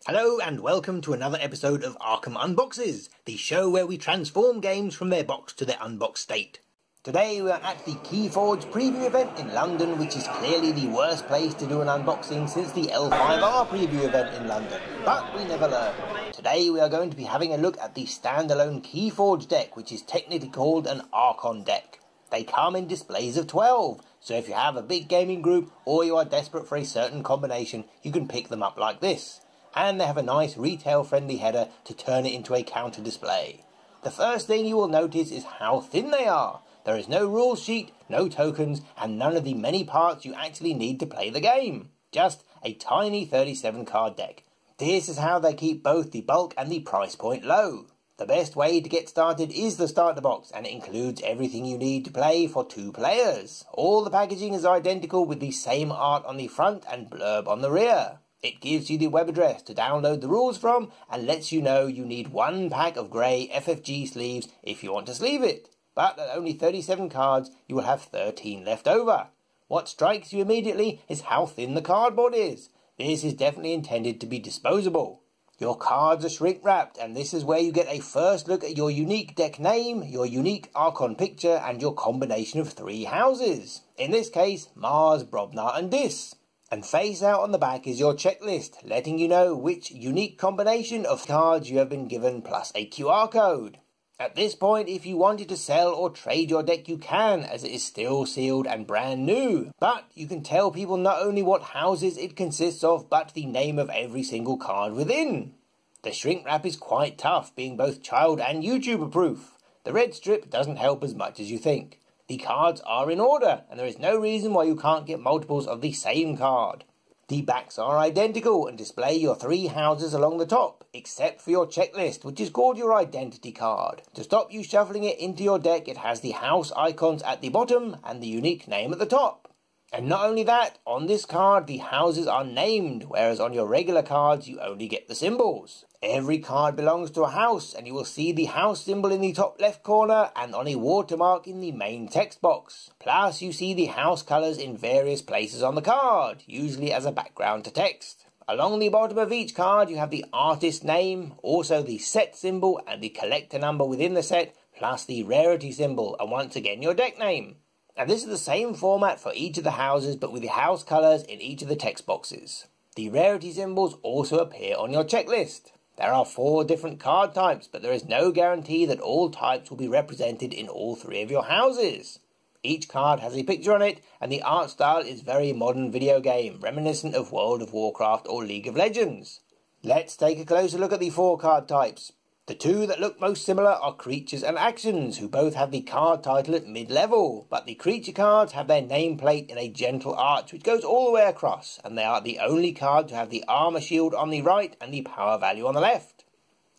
Hello and welcome to another episode of Arkham Unboxes, the show where we transform games from their box to their unboxed state. Today we are at the Keyforge preview event in London, which is clearly the worst place to do an unboxing since the L5R preview event in London, but we never learn. Today we are going to be having a look at the standalone Keyforge deck, which is technically called an Archon Deck. They come in displays of 12, so if you have a big gaming group or you are desperate for a certain combination, you can pick them up like this. And they have a nice retail-friendly header to turn it into a counter display. The first thing you will notice is how thin they are. There is no rules sheet, no tokens, and none of the many parts you actually need to play the game. Just a tiny 37 card deck. This is how they keep both the bulk and the price point low. The best way to get started is the starter box, and it includes everything you need to play for 2 players. All the packaging is identical with the same art on the front and blurb on the rear. It gives you the web address to download the rules from and lets you know you need 1 pack of grey FFG sleeves if you want to sleeve it. But at only 37 cards, you will have 13 left over. What strikes you immediately is how thin the cardboard is. This is definitely intended to be disposable. Your cards are shrink wrapped, and this is where you get a first look at your unique deck name, your unique Archon picture, and your combination of 3 houses. In this case, Mars, Brobnar and Dis. And face out on the back is your checklist, letting you know which unique combination of cards you have been given, plus a QR code. At this point, if you wanted to sell or trade your deck, you can, as it is still sealed and brand new. But you can tell people not only what houses it consists of, but the name of every single card within. The shrink wrap is quite tough, being both child and YouTuber proof. The red strip doesn't help as much as you think. The cards are in order, and there is no reason why you can't get multiples of the same card. The backs are identical and display your 3 houses along the top, except for your checklist, which is called your identity card. To stop you shuffling it into your deck, it has the house icons at the bottom and the unique name at the top. And not only that, on this card the houses are named, whereas on your regular cards you only get the symbols. Every card belongs to a house, and you will see the house symbol in the top left corner and on a watermark in the main text box. Plus you see the house colours in various places on the card, usually as a background to text. Along the bottom of each card you have the artist name, also the set symbol and the collector number within the set, plus the rarity symbol and once again your deck name. And this is the same format for each of the houses, but with the house colours in each of the text boxes. The rarity symbols also appear on your checklist. There are 4 different card types, but there is no guarantee that all types will be represented in all 3 of your houses. Each card has a picture on it, and the art style is very modern video game, reminiscent of World of Warcraft or League of Legends. Let's take a closer look at the 4 card types. The 2 that look most similar are creatures and actions, who both have the card title at mid-level, but the creature cards have their nameplate in a gentle arch which goes all the way across, and they are the only card to have the armor shield on the right and the power value on the left.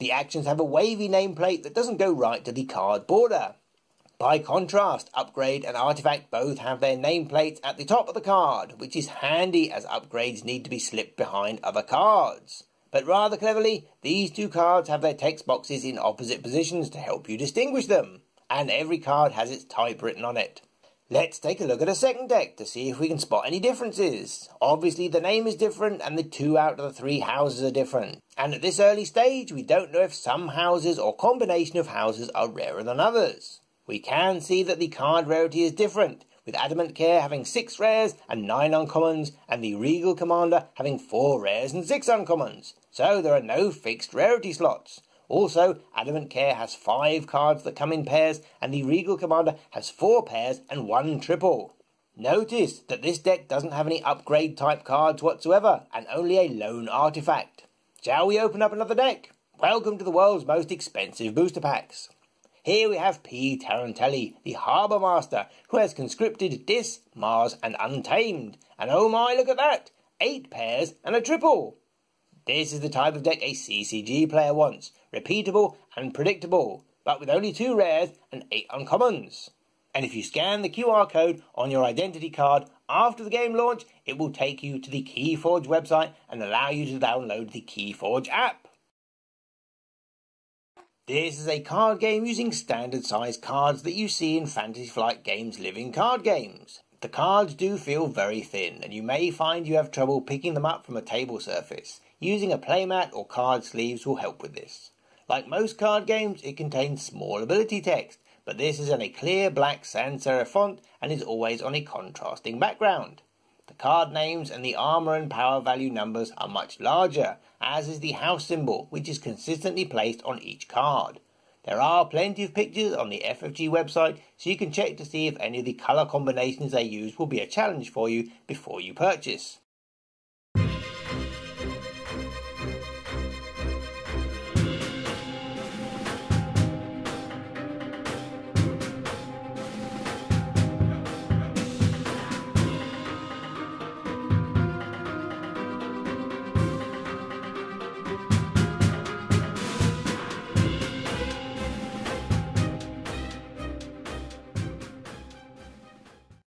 The actions have a wavy nameplate that doesn't go right to the card border. By contrast, upgrade and artifact both have their nameplates at the top of the card, which is handy as upgrades need to be slipped behind other cards. But rather cleverly, these 2 cards have their text boxes in opposite positions to help you distinguish them, and every card has its type written on it. Let's take a look at a second deck to see if we can spot any differences. Obviously the name is different and the 2 out of the 3 houses are different. And at this early stage we don't know if some houses or combination of houses are rarer than others. We can see that the card rarity is different, with Adamant Care having 6 rares and 9 uncommons, and the Regal Commander having 4 rares and 6 uncommons. So there are no fixed rarity slots. Also, Adamant Care has 5 cards that come in pairs, and the Regal Commander has 4 pairs and 1 triple. Notice that this deck doesn't have any upgrade type cards whatsoever, and only a lone artifact. Shall we open up another deck? Welcome to the world's most expensive booster packs. Here we have P. Tarantelli, the Harbour Master, who has conscripted Dis, Mars and Untamed. And oh my, look at that! 8 pairs and a triple! This is the type of deck a CCG player wants, repeatable and predictable, but with only 2 rares and 8 uncommons. And if you scan the QR code on your identity card after the game launch, it will take you to the Keyforge website and allow you to download the Keyforge app. This is a card game using standard size cards that you see in Fantasy Flight Games' living card games. The cards do feel very thin, and you may find you have trouble picking them up from a table surface. Using a playmat or card sleeves will help with this. Like most card games, it contains small ability text, but this is in a clear black sans serif font and is always on a contrasting background. The card names and the armor and power value numbers are much larger, as is the house symbol, which is consistently placed on each card. There are plenty of pictures on the FFG website, so you can check to see if any of the colour combinations they use will be a challenge for you before you purchase.